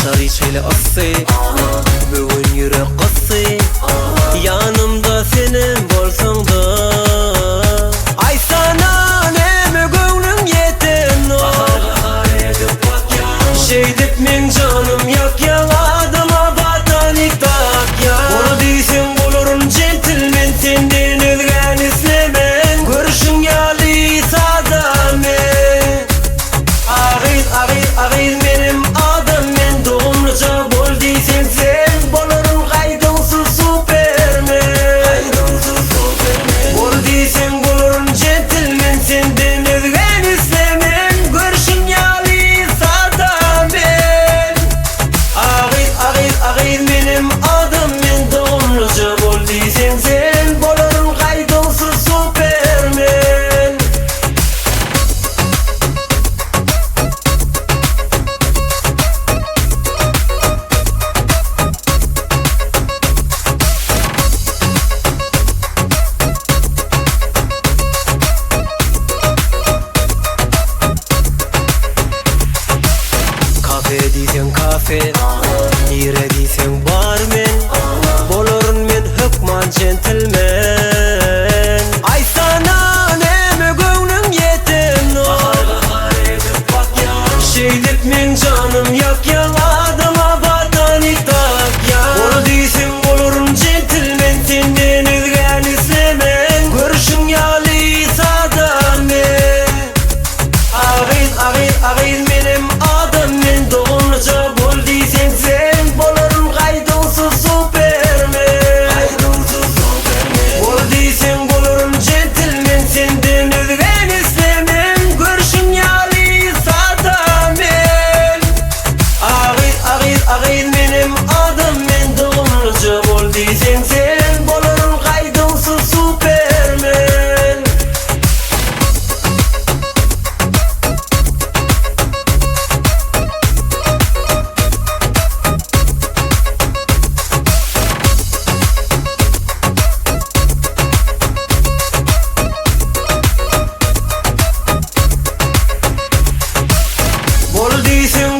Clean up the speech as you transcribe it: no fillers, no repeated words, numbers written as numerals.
Şari çeyle assi Bugün yürek qassi Yanımda senin bolsun da Ay sana nemi göwnüm yetin Şeydip min canım yak yan adıma batanik tak ya Onu deysen bolurum centilmen senden özgen islemen Görüşün yali sadamen Ağır benim adam men doğumluca bol deysen sen Bolurum kaydınsız supermen Bol deysen bolurum centilmen senden özgen islemen Görüşün yali sadamen Ağır benim adam men doğumluca bol deysen sen Bolurum kaydınsız supermen Kafe deysen kafe Yere deysen barmen Bolorun men hükman gentleman Ay sana nemi göwnüm yetin Şeydip men canım yak yan adıma batanik tak ya Onu deysen bolurum gentleman senden özgen islemen Görüşün yali sadamen Ağır benim adam men doğumluca bol deysen sen Bolurum kaydınsız supermen Bol deysen bolurum centilmen senden özgen islemen Görüşün yali sadamen Ağır benim adam men doğumluca bol deysen sen Bolurum kaydınsız supermen Bol deysen